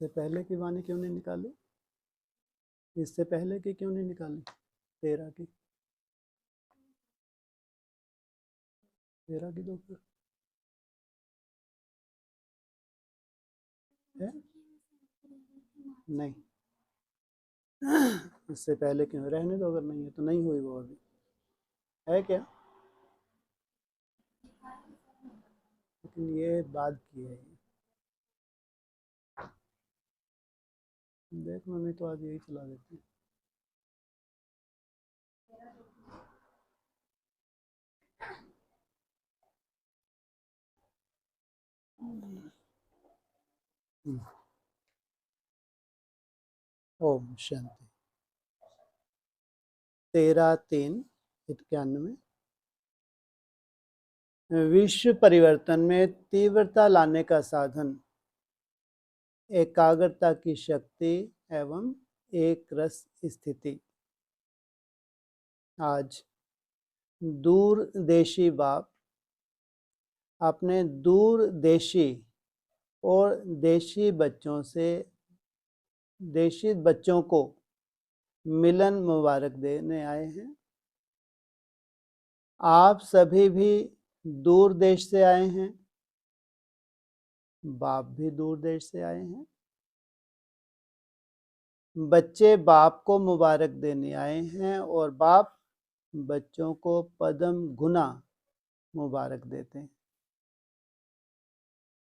इससे पहले की वाणी क्यों नहीं निकाली? इससे पहले की क्यों नहीं निकाली? 13 की, 13 की दो फिर है? नहीं, इससे पहले क्यों? रहने दो, अगर नहीं है तो नहीं हुई वो अभी। है क्या? लेकिन ये बाद की है। देख मम्मी तो आज यही चला देती है। ओम शांति। 13/3/91। विश्व परिवर्तन में तीव्रता लाने का साधन एकाग्रता की शक्ति एवं एक रस स्थिति। आज दूरदेशी बाप अपने दूरदेशी और देशी बच्चों को मिलन मुबारक देने आए हैं। आप सभी भी दूर देश से आए हैं, बाप भी दूर देश से आए हैं। बच्चे बाप को मुबारक देने आए हैं और बाप बच्चों को पदम गुना मुबारक देते हैं।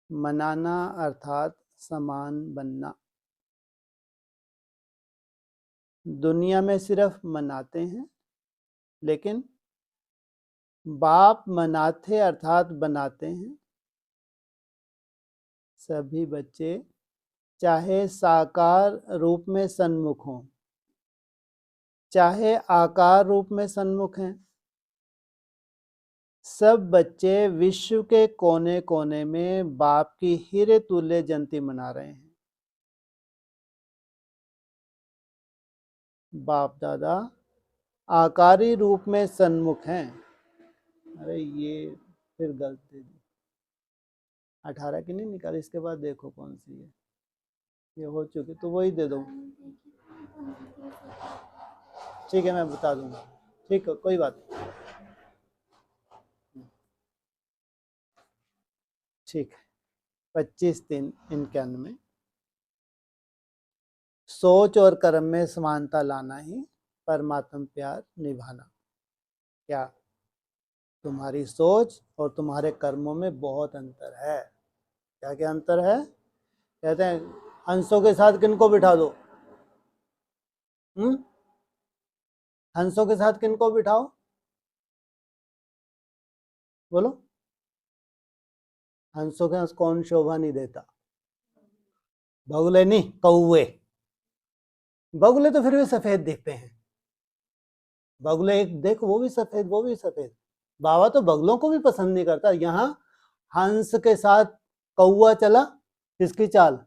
मनाना अर्थात समान बनना। दुनिया में सिर्फ मनाते हैं, लेकिन बाप मनाते अर्थात बनाते हैं। सभी बच्चे चाहे साकार रूप में सन्मुख हों, चाहे आकार रूप में सन्मुख हैं, सब बच्चे विश्व के कोने कोने में बाप की हीरे तुल्य जयंती मना रहे हैं। बाप दादा आकारी रूप में सन्मुख हैं। अरे ये फिर गलती दी, 18 की नहीं निकाली, इसके बाद देखो कौन सी है। ये हो चुकी तो वही दे दो। ठीक है, मैं बता दूंगा। ठीक है, कोई बात नहीं। ठीक है, 25/3/91। सोच और कर्म में समानता लाना ही परमात्मा प्यार निभाना। क्या तुम्हारी सोच और तुम्हारे कर्मों में बहुत अंतर है? क्या क्या अंतर है? कहते हैं हंसों के साथ किनको बिठा दो? हंसों के साथ किनको बिठाओ? बोलो। हंसों के साथ कौन शोभा नहीं देता? बगुले नहीं, कौवे। बगुले तो फिर भी सफेद दिखते हैं। बगुले एक देख, वो भी सफेद, वो भी सफेद। बाबा तो बगलों को भी पसंद नहीं करता। यहाँ हंस के साथ कौवा चला, किसकी चाल?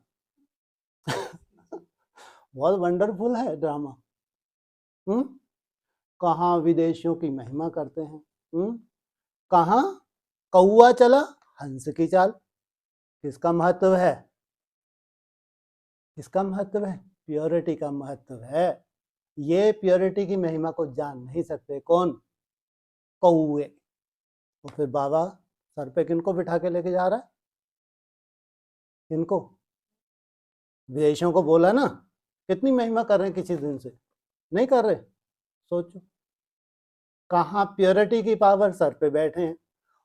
बहुत वंडरफुल है ड्रामा। कहाँ विदेशियों की महिमा करते हैं। कहाँ कौवा चला, हंस की चाल। किसका महत्व है? किसका महत्व है? प्योरिटी का महत्व है। ये प्योरिटी की महिमा को जान नहीं सकते। कौन? कौवे। तो फिर बाबा सर पे किनको बिठा के लेके जा रहा है? किनको? विदेशियों को बोला ना, कितनी महिमा कर रहे हैं किसी दिन से? नहीं कर रहे। सोचो, कहाँ प्योरिटी की पावर सर पे बैठे हैं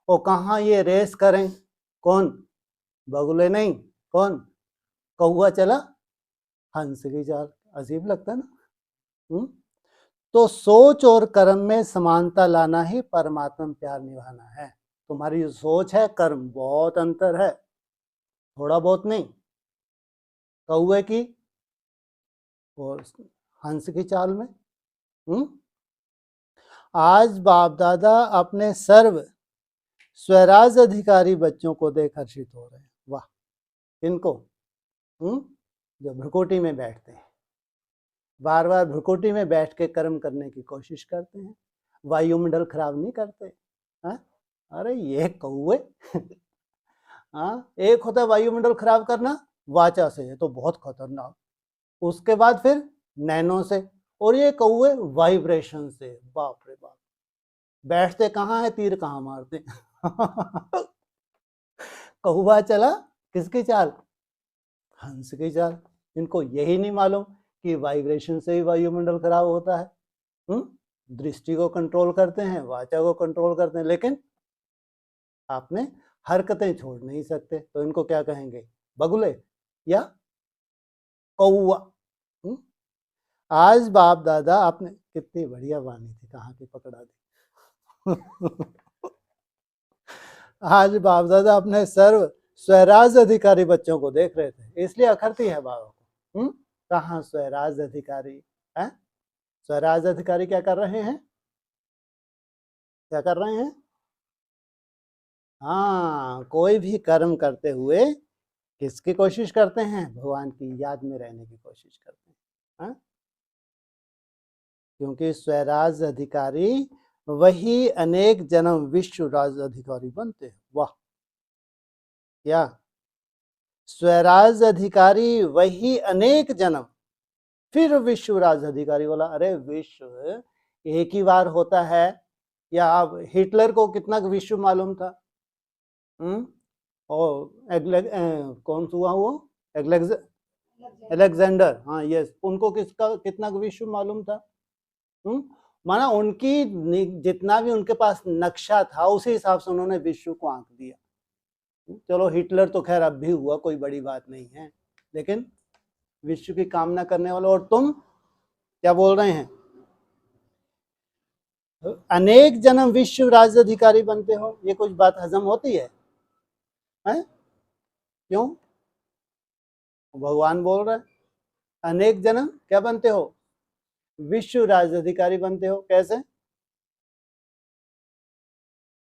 और कहाँ ये रेस करें। कौन? बगुले नहीं, कौन? कौवा चला, हंस की चाल। अजीब लगता है ना। तो सोच और कर्म में समानता लाना ही परमात्मा प्यार निभाना है। तुम्हारी जो सोच है, कर्म, बहुत अंतर है। थोड़ा बहुत नहीं, कौवे की और हंस की चाल में। आज बाप दादा अपने सर्व स्वराज अधिकारी बच्चों को देख हर्षित हो रहे हैं। वाह। इनको जो भ्रुकुटी में बैठते हैं, बार बार भ्रुकुटी में बैठ के कर्म करने की कोशिश करते हैं, वायुमंडल खराब नहीं करते। हा? अरे ये कौवे। हाँ, एक होता है वायुमंडल खराब करना, वाचा से, तो बहुत खतरनाक। उसके बाद फिर नैनो से, और ये कौए वाइब्रेशन से। बाप रे बाप, बैठते कहाँ है, तीर कहाँ मारते। कौवा चला किसकी चाल, हंस की चाल। इनको यही नहीं मालूम कि वाइब्रेशन से ही वायुमंडल खराब होता है। दृष्टि को कंट्रोल करते हैं, वाचा को कंट्रोल करते हैं, लेकिन आपने हरकतें छोड़ नहीं सकते, तो इनको क्या कहेंगे, बगुले या कौवा। आज बाप दादा आपने, कितनी बढ़िया वाणी थी, कहाँ की पकड़ा दी। आज बाप दादा अपने सर्व स्वराज अधिकारी बच्चों को देख रहे थे, इसलिए अखरती है बाबा को। कहाँ स्वराज अधिकारी है, स्वराज अधिकारी क्या कर रहे हैं, क्या कर रहे हैं, हाँ, कोई भी कर्म करते हुए किसकी कोशिश करते हैं, भगवान की याद में रहने की कोशिश करते हैं। क्योंकि स्वराज अधिकारी वही अनेक जन्म विश्व राज अधिकारी बनते हैं। वाह, क्या, स्वराज अधिकारी वही अनेक जन्म, फिर विश्व राज अधिकारी बोला, अरे विश्व एक ही बार होता है, या आप हिटलर को कितना विश्व मालूम था, और कौन सा वो एलेक्जेंडर, हाँ यस, उनको किसका कितना विश्व मालूम था। माना उनकी जितना भी उनके पास नक्शा था उसी हिसाब से उन्होंने विश्व को आंक दिया। चलो हिटलर तो खैर अब भी हुआ, कोई बड़ी बात नहीं है, लेकिन विश्व की कामना करने वाले, और तुम क्या बोल रहे हैं, अनेक जन्म विश्व राज्य अधिकारी बनते हो, ये कुछ बात हजम होती है? क्यों, भगवान बोल रहा है अनेक जन्म क्या बनते हो, विश्व राज्य अधिकारी बनते हो। कैसे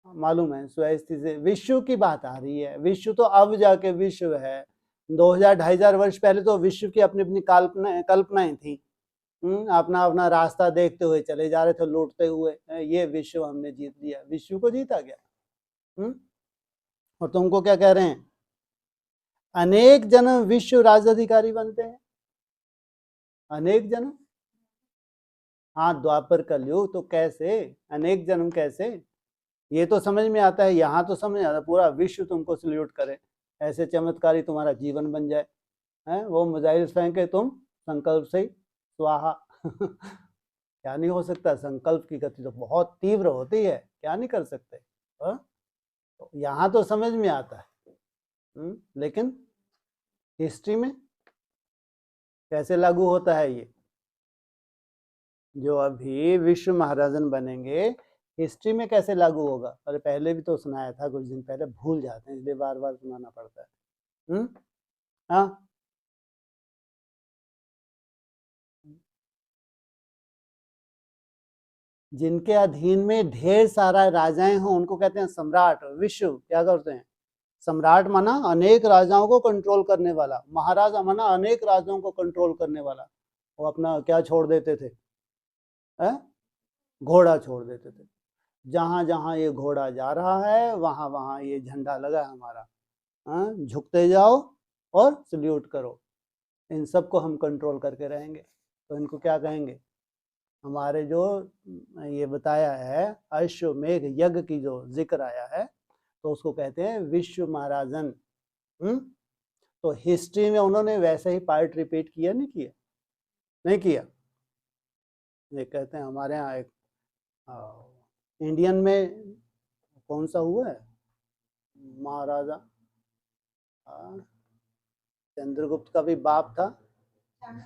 मालूम है, स्वस्थिति से विश्व की बात आ रही है। विश्व तो अब जाके विश्व है, 2000-2500 वर्ष पहले तो विश्व की अपनी अपनी कल्पनाएं थी। अपना अपना रास्ता देखते हुए चले जा रहे थे, लूटते हुए, ये विश्व हमने जीत लिया, विश्व को जीता गया। और तुमको क्या कह रहे हैं, अनेक जन्म विश्व राजधिकारी बनते हैं, अनेक जन्म, हाँ द्वापर कलयुग, तो कैसे अनेक जन्म कैसे, ये तो समझ में आता है, यहाँ तो समझ आता है, पूरा विश्व तुमको सल्यूट करे, ऐसे चमत्कारी तुम्हारा जीवन बन जाए, है वो मिसाइल फेंके तुम संकल्प से स्वाहा। क्या नहीं हो सकता, संकल्प की गति तो बहुत तीव्र होती है, क्या नहीं कर सकते। तो यहाँ तो समझ में आता है, लेकिन हिस्ट्री में कैसे लागू होता है ये, जो अभी विश्व महाराजन बनेंगे हिस्ट्री में कैसे लागू होगा, अरे पहले भी तो सुनाया था कुछ दिन पहले, भूल जाते हैं इसलिए बार बार सुनाना पड़ता है। हाँ, जिनके अधीन में ढेर सारा राजाएं हों उनको कहते हैं सम्राट। विश्व क्या करते हैं, सम्राट माना अनेक राजाओं को कंट्रोल करने वाला, महाराजा माना अनेक राजाओं को कंट्रोल करने वाला। वो अपना क्या छोड़ देते थे, घोड़ा छोड़ देते थे, जहां जहां ये घोड़ा जा रहा है वहां वहां ये झंडा लगा है हमारा, झुकते जाओ और सल्यूट करो, इन सबको हम कंट्रोल करके रहेंगे। तो इनको क्या कहेंगे, हमारे जो ये बताया है अश्वमेघ यज्ञ की जो जिक्र आया है, तो उसको कहते हैं विश्व महाराजन। तो हिस्ट्री में उन्होंने वैसे ही पार्ट रिपीट किया, नहीं किया, नहीं किया। ये कहते हैं हमारे यहाँ एक इंडियन में कौन सा हुआ है महाराजा, चंद्रगुप्त का भी बाप था,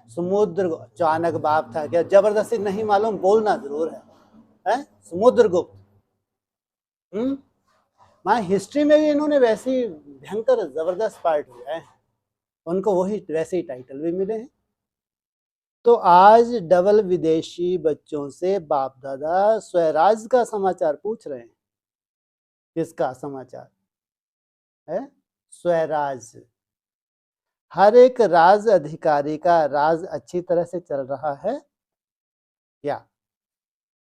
समुद्र चाणक बाप था क्या, जबरदस्ती नहीं मालूम, बोलना जरूर है समुद्रगुप्त। माँ हिस्ट्री में भी इन्होंने वैसी भयंकर जबरदस्त पार्ट लिया है, उनको वही वैसे ही टाइटल भी मिले हैं। तो आज डबल विदेशी बच्चों से बाप दादा स्वराज का समाचार पूछ रहे हैं। किसका समाचार है, स्वराज। हर एक राज अधिकारी का राज अच्छी तरह से चल रहा है क्या,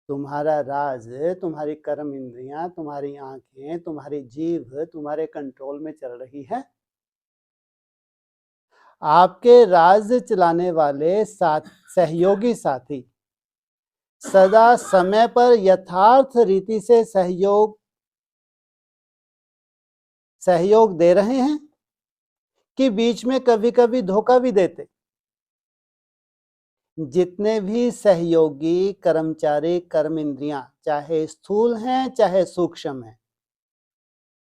तुम्हारा राज, तुम्हारी कर्म इंद्रियां, तुम्हारी आंखें, तुम्हारी जीभ तुम्हारे कंट्रोल में चल रही है, आपके राज्य चलाने वाले सहयोगी साथी सदा समय पर यथार्थ रीति से सहयोग दे रहे हैं कि बीच में कभी कभी धोखा भी देते। जितने भी सहयोगी कर्मचारी कर्म इंद्रियां चाहे स्थूल हैं चाहे सूक्ष्म हैं,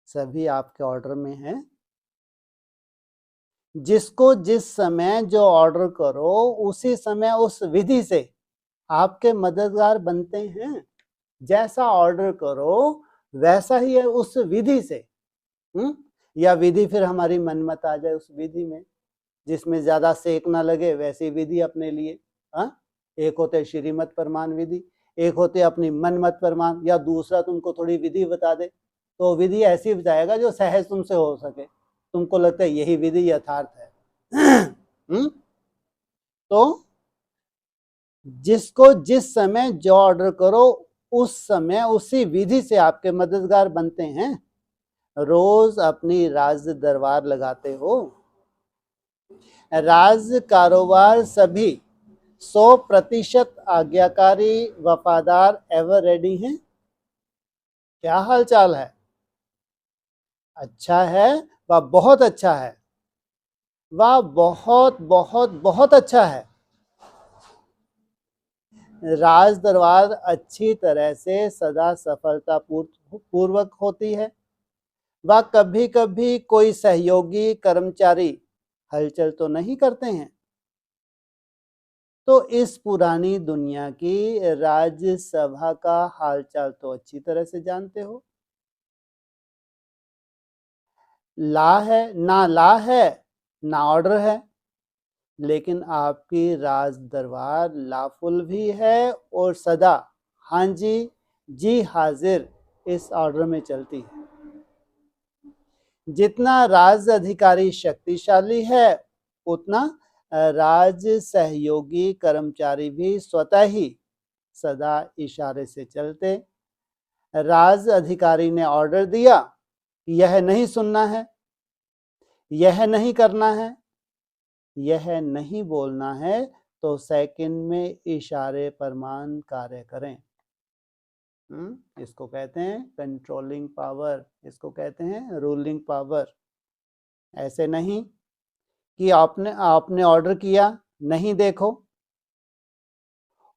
सभी आपके ऑर्डर में हैं। जिसको जिस समय जो ऑर्डर करो उसी समय उस विधि से आपके मददगार बनते हैं। जैसा ऑर्डर करो वैसा ही है उस विधि से। या विधि फिर हमारी मनमत आ जाए उस विधि में, जिसमें ज्यादा सेक ना लगे वैसी विधि अपने लिए। एक होते श्रीमत परमान विधि, एक होते अपनी मनमत परमान, या दूसरा तुमको थोड़ी विधि बता दे तो विधि ऐसी बताएगा जो सहज तुमसे हो सके, तुमको लगता है यही विधि यथार्थ है। तो जिसको जिस समय जो ऑर्डर करो उस समय उसी विधि से आपके मददगार बनते हैं। रोज अपनी राज दरबार लगाते हो। राज कारोबार सभी 100% आज्ञाकारी वफादार एवर रेडी हैं। क्या हाल चाल है? अच्छा है, वह बहुत अच्छा है, वह बहुत बहुत बहुत अच्छा है। राज दरबार अच्छी तरह से सदा सफलता पूर्वक होती है। वह कभी कभी कोई सहयोगी कर्मचारी हलचल तो नहीं करते हैं। तो इस पुरानी दुनिया की राज्यसभा का हालचाल तो अच्छी तरह से जानते हो। ला है ना ऑर्डर है, लेकिन आपकी राज दरबार लाफुल भी है और सदा हाँ जी हाजिर इस ऑर्डर में चलती है। जितना राज अधिकारी शक्तिशाली है उतना राज सहयोगी कर्मचारी भी स्वतः ही सदा इशारे से चलते। राज अधिकारी ने ऑर्डर दिया, यह नहीं सुनना है, यह नहीं करना है, यह नहीं बोलना है, तो सेकंड में इशारे परमान कार्य करें। इसको कहते हैं कंट्रोलिंग पावर, इसको कहते हैं रूलिंग पावर। ऐसे नहीं कि आपने ऑर्डर किया, नहीं देखो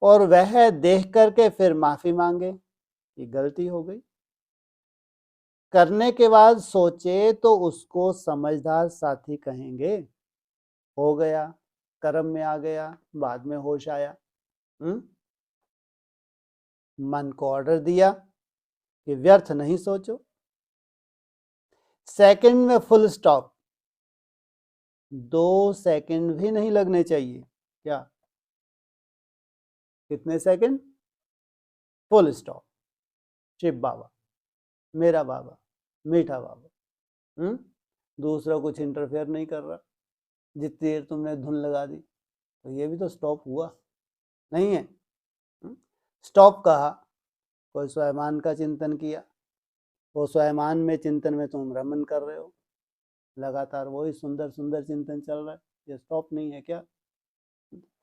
और वह देख करके फिर माफी मांगे कि गलती हो गई। करने के बाद सोचे तो उसको समझदार साथी कहेंगे। हो गया, कर्म में आ गया, बाद में होश आया। मन को ऑर्डर दिया कि व्यर्थ नहीं सोचो। सेकंड में फुल स्टॉप, 2 सेकंड भी नहीं लगने चाहिए। क्या? कितने second? Full stop. Shiv Baba, मेरा बाबा, मीठा बाबा। दूसरा कुछ इंटरफेयर नहीं कर रहा। जितनी देर तुमने धुन लगा दी तो ये भी तो स्टॉप हुआ नहीं है। स्टॉप कहा, कोई स्वयमान का चिंतन किया, वो स्वयमान में चिंतन में तुम रमन कर रहे हो, लगातार वही सुंदर सुंदर चिंतन चल रहा है, ये स्टॉप नहीं है क्या?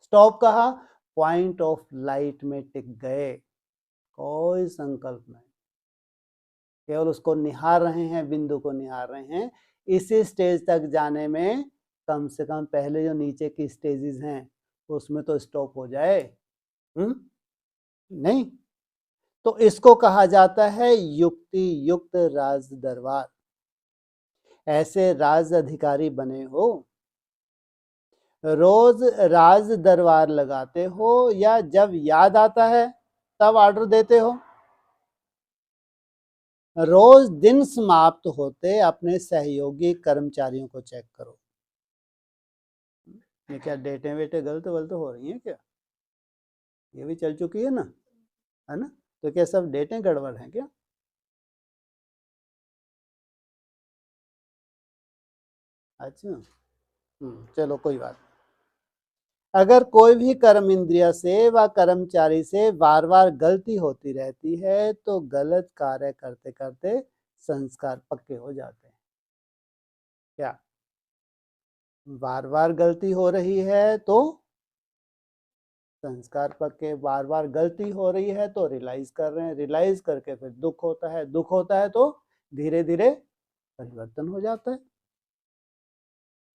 स्टॉप कहा, पॉइंट ऑफ लाइट में टिक गए, कोई संकल्प नहीं, केवल उसको निहार रहे हैं, बिंदु को निहार रहे हैं। इसी स्टेज तक जाने में कम से कम पहले जो नीचे की स्टेजेस हैं उसमें तो स्टॉप हो जाए। नहीं, तो इसको कहा जाता है युक्ति युक्त राज दरबार। ऐसे राज अधिकारी बने हो, रोज राज दरबार लगाते हो या जब याद आता है तब ऑर्डर देते हो? रोज दिन समाप्त होते अपने सहयोगी कर्मचारियों को चेक करो। ये क्या डेटें वेटें गलत वलत हो रही हैं क्या? ये भी चल चुकी है ना, है ना? तो क्या सब डेटें गड़बड़ हैं क्या? अच्छा, चलो कोई बात। अगर कोई भी कर्म इंद्रिय से व कर्मचारी से बार बार गलती होती रहती है तो गलत कार्य करते करते संस्कार पक्के हो जाते हैं। क्या? बार बार गलती हो रही है तो संस्कार पक्के, बार बार गलती हो रही है तो रियलाइज कर रहे हैं, रियलाइज करके फिर दुख होता है, दुख होता है तो धीरे धीरे परिवर्तन हो जाता है।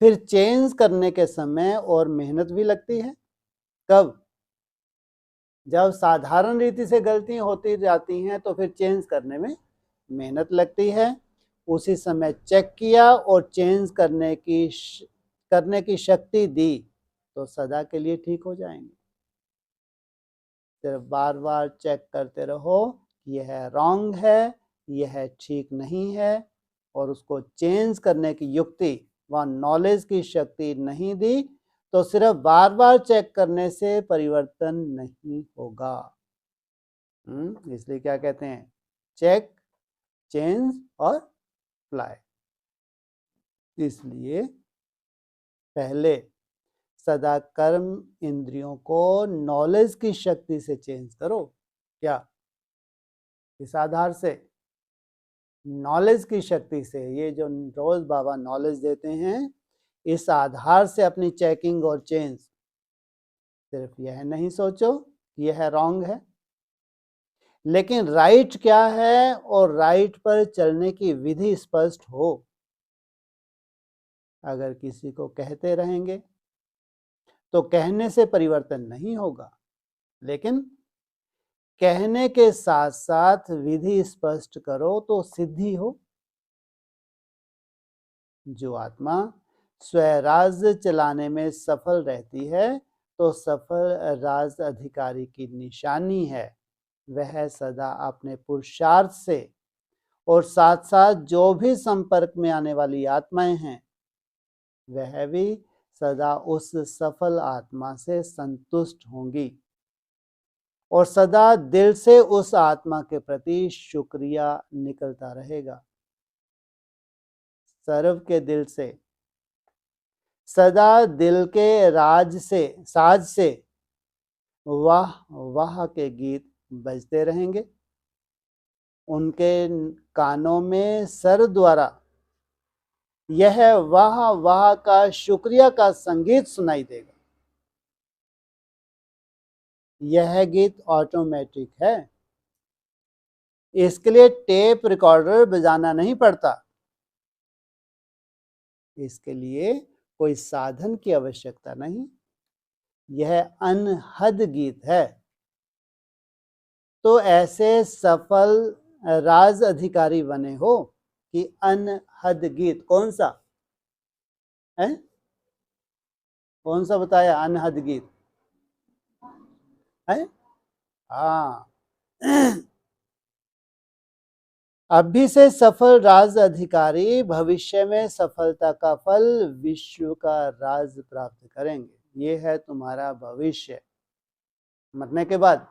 फिर चेंज करने के समय और मेहनत भी लगती है। कब? जब साधारण रीति से गलतियां होती जाती हैं तो फिर चेंज करने में मेहनत लगती है। उसी समय चेक किया और चेंज करने की शक्ति दी तो सदा के लिए ठीक हो जाएंगे। सिर्फ बार बार चेक करते रहो, यह रॉन्ग है, यह ठीक नहीं है, और उसको चेंज करने की युक्ति व नॉलेज की शक्ति नहीं दी तो सिर्फ बार बार चेक करने से परिवर्तन नहीं होगा। इसलिए क्या कहते हैं? चेक, चेंज और अप्लाई। इसलिए पहले सदा कर्म इंद्रियों को नॉलेज की शक्ति से चेंज करो। क्या? इस आधार से, नॉलेज की शक्ति से, ये जो रोज बाबा नॉलेज देते हैं, इस आधार से अपनी चेकिंग और चेंज। सिर्फ यह नहीं सोचो कि यह रॉन्ग है, लेकिन राइट क्या है और राइट पर चलने की विधि स्पष्ट हो। अगर किसी को कहते रहेंगे तो कहने से परिवर्तन नहीं होगा, लेकिन कहने के साथ साथ विधि स्पष्ट करो तो सिद्धि हो। जो आत्मा स्वराज चलाने में सफल रहती है तो सफल राज अधिकारी की निशानी है। वह सदा अपने पुरुषार्थ से और साथ साथ जो भी संपर्क में आने वाली आत्माएं हैं, वह भी सदा उस सफल आत्मा से संतुष्ट होंगी और सदा दिल से उस आत्मा के प्रति शुक्रिया निकलता रहेगा। सर्व के दिल से, सदा दिल के साज से वाह वाह के गीत बजते रहेंगे। उनके कानों में सर द्वारा यह वाह वाह का शुक्रिया का संगीत सुनाई देगा। यह गीत ऑटोमेटिक है, इसके लिए टेप रिकॉर्डर बजाना नहीं पड़ता। इसके लिए कोई साधन की आवश्यकता नहीं। यह अनहद गीत है। तो ऐसे सफल राज अधिकारी बने हो कि अनहद गीत। कौन सा है? कौन सा बताया? अनहद गीत है। हाँ। अभी से सफल राज अधिकारी भविष्य में सफलता का फल विश्व का राज प्राप्त करेंगे। ये है तुम्हारा भविष्य। मरने के बाद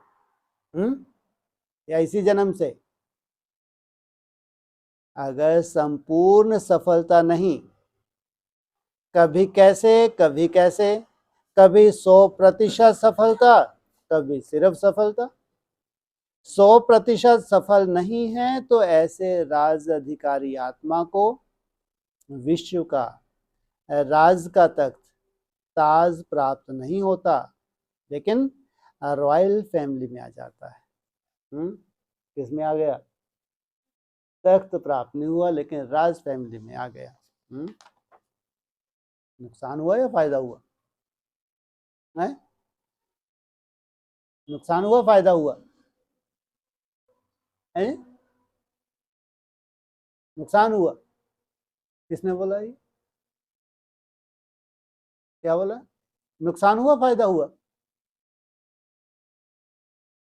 या इसी जन्म से। अगर संपूर्ण सफलता नहीं, कभी कैसे कभी कैसे, कभी 100% सफलता, कभी सिर्फ सफलता। 100% सफल नहीं है तो ऐसे राज अधिकारी आत्मा को विश्व का राज का तख्त ताज प्राप्त नहीं होता, लेकिन रॉयल फैमिली में आ जाता है। किसमें आ गया? तख्त प्राप्त नहीं हुआ, लेकिन राज फैमिली में आ गया। नुकसान हुआ या फायदा हुआ? है? नुकसान हुआ, फायदा हुआ? है? नुकसान हुआ। किसने बोला ये? क्या बोला? नुकसान हुआ, फायदा हुआ?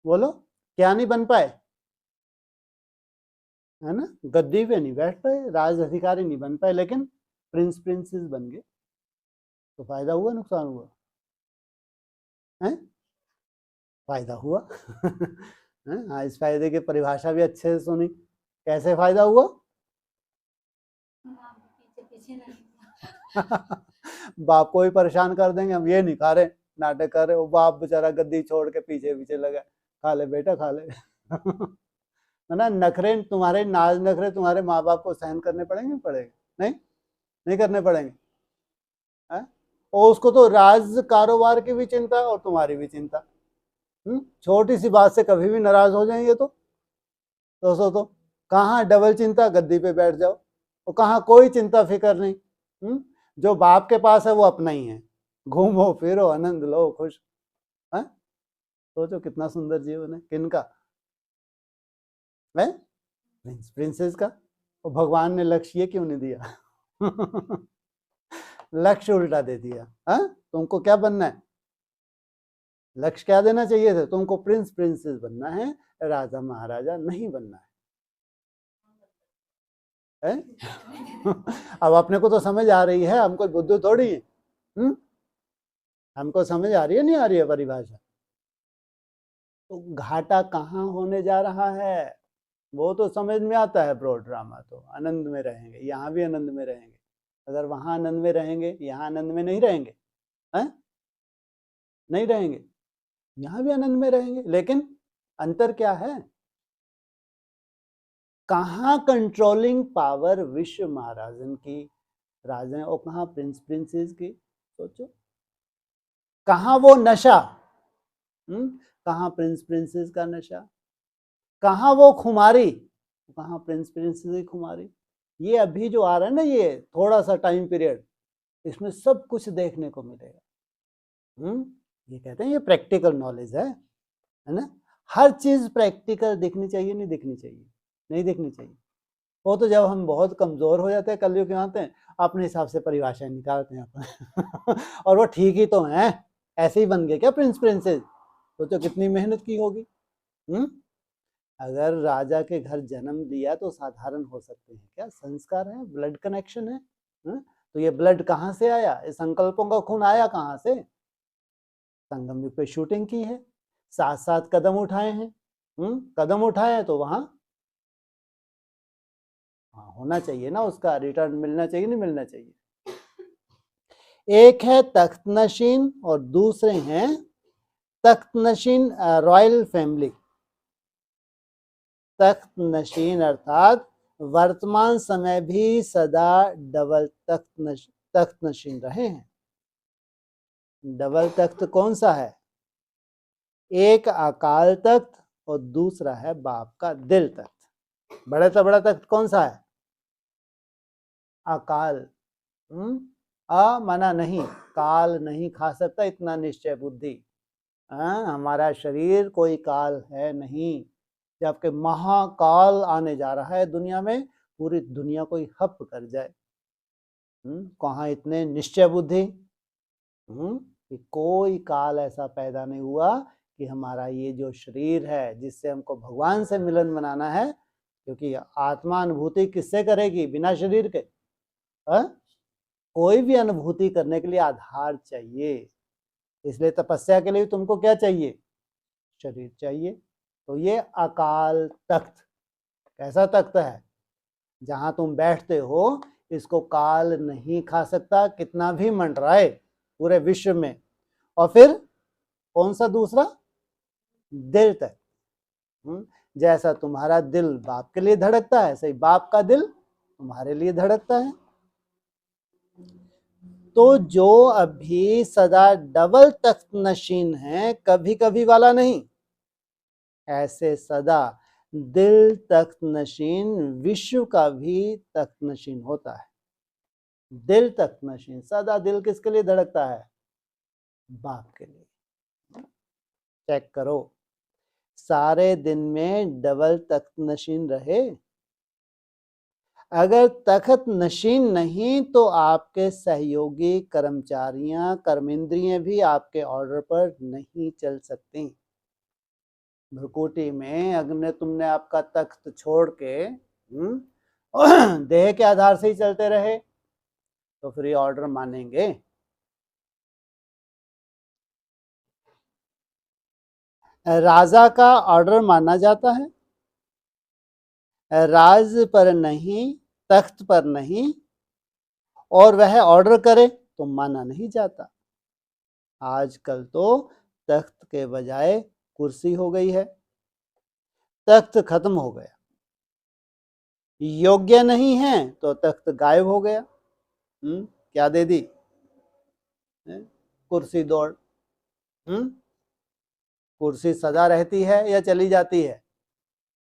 बोलो। क्या नहीं बन पाए? है ना? गद्दी पे नहीं बैठ पाए, राज अधिकारी नहीं बन पाए, लेकिन प्रिंस प्रिंसेस बन गए। तो फायदा हुआ, नुकसान हुआ? है? फायदा हुआ। हाँ, इस फायदे की परिभाषा भी अच्छे से सुनी। कैसे फायदा हुआ? बाप को ही परेशान कर देंगे, हम ये नहीं खा रहे, नाटक कर रहे, वो बाप बेचारा गद्दी छोड़ के पीछे पीछे लगा, खा ले बेटा खा ले। है ना? नखरे तुम्हारे, नाज नखरे तुम्हारे माँ बाप को सहन करने पड़ेंगे? पड़ेंगे? नहीं? नहीं करने पड़ेंगे? है? और उसको तो राज कारोबार की भी चिंता है और तुम्हारी भी चिंता। छोटी सी बात से कभी भी नाराज हो जाएंगे तो दोस्तों, तो कहाँ डबल चिंता, गद्दी पे बैठ जाओ, और कहाँ कोई चिंता फिकर नहीं। जो बाप के पास है वो अपना ही है, घूमो फिरो आनंद लो खुश। है सोचो कितना सुंदर जीवन है, किनका है? प्रिंस प्रिंसेस का। और भगवान ने लक्ष्य ये क्यों नहीं दिया? लक्ष्य उल्टा दे दिया। हाँ, तुमको क्या बनना है? लक्ष्य क्या देना चाहिए था? तुमको प्रिंस प्रिंसेस बनना है, राजा महाराजा नहीं बनना है? अब अपने को तो समझ आ रही है, हमको बुद्धू थोड़ी है। हमको समझ आ रही है, नहीं आ रही है परिभाषा? तो घाटा कहाँ होने जा रहा है वो तो समझ में आता है। ब्रॉड ड्रामा तो आनंद में रहेंगे, यहाँ भी आनंद में रहेंगे। अगर वहां आनंद में रहेंगे, यहाँ आनंद में नहीं रहेंगे। हैं? नहीं रहेंगे, यहाँ भी आनंद में रहेंगे। लेकिन अंतर क्या है? कहाँ कंट्रोलिंग पावर विश्व महाराजन की, राजा, और कहाँ प्रिंस प्रिंसेस की? सोचो कहाँ वो नशा, कहाँ प्रिंस प्रिंसेस का नशा, कहाँ वो खुमारी, कहाँ प्रिंस प्रिंसेस की खुमारी। ये अभी जो आ रहा है ना, ये थोड़ा सा टाइम पीरियड, इसमें सब कुछ देखने को मिलेगा। ये कहते हैं ये प्रैक्टिकल नॉलेज है ना। हर चीज प्रैक्टिकल दिखनी चाहिए, नहीं दिखनी चाहिए? नहीं दिखनी चाहिए। वो तो जब हम बहुत कमजोर हो जाते हैं, कलयुग के आते हैं, अपने हिसाब से परिभाषाएं निकालते हैं अपन। और वो ठीक ही तो है, ऐसे ही बन गए क्या प्रिंस प्रिंसेस? सोचो कितनी मेहनत की होगी। अगर राजा के घर जन्म लिया तो साधारण हो सकते हैं क्या? संस्कार है, ब्लड कनेक्शन है। तो ये ब्लड कहाँ से आया? इस संकल्पों का खून आया कहाँ से? संगम युग पे शूटिंग की है, साथ साथ कदम उठाए हैं। कदम उठाए तो वहां होना चाहिए ना, उसका रिटर्न मिलना चाहिए, नहीं मिलना चाहिए? एक है तख्त नशीन और दूसरे हैं तख्त नशीन रॉयल फैमिली। तख्त नशीन अर्थात वर्तमान समय भी सदा डबल तख्त नशीन रहे हैं। डबल तख्त कौन सा है? एक अकाल तख्त और दूसरा है बाप का दिल तख्त। बड़े से बड़ा तख्त कौन सा है? अकाल। मना नहीं, काल नहीं खा सकता, इतना निश्चय बुद्धि। हमारा शरीर कोई काल है नहीं, जबकि महाकाल आने जा रहा है दुनिया में, पूरी दुनिया को ही हप कर जाए। कहाँ इतने निश्चय बुद्धि कि कोई काल ऐसा पैदा नहीं हुआ कि हमारा ये जो शरीर है, जिससे हमको भगवान से मिलन बनाना है, क्योंकि आत्मा अनुभूति किससे करेगी? बिना शरीर के। कोई भी अनुभूति करने के लिए आधार चाहिए, इसलिए तपस्या के लिए तुमको क्या चाहिए? शरीर चाहिए। तो ये अकाल तख्त कैसा तख्त है? जहां तुम बैठते हो इसको काल नहीं खा सकता, कितना भी मंडराए पूरे विश्व में। और फिर कौन सा दूसरा? दिल तक। जैसा तुम्हारा दिल बाप के लिए धड़कता है, ऐसे ही बाप का दिल तुम्हारे लिए धड़कता है। तो जो अभी सदा डबल तख्त नशीन है, कभी कभी वाला नहीं, ऐसे सदा दिल तख्त नशीन विश्व का भी तख्त नशीन होता है। दिल तख्त नशीन, सदा दिल किसके लिए धड़कता है? बाप के लिए। चेक करो, सारे दिन में डबल तख्त नशीन रहे। अगर तख्त नशीन नहीं तो आपके सहयोगी कर्मचारियां, कर्मेंद्रियां भी आपके ऑर्डर पर नहीं चल सकती। भ्रुकुटी में अगर तुमने आपका तख्त छोड़ के देह के आधार से ही चलते रहे तो फिर ये ऑर्डर मानेंगे? राजा का ऑर्डर माना जाता है, राज पर नहीं, तख्त पर नहीं, और वह ऑर्डर करे तो माना नहीं जाता। आजकल तो तख्त के बजाय कुर्सी हो गई है, तख्त खत्म हो गया। योग्य नहीं है तो तख्त गायब हो गया। क्या दे दी? कुर्सी दौड़। कुर्सी सदा रहती है या चली जाती है?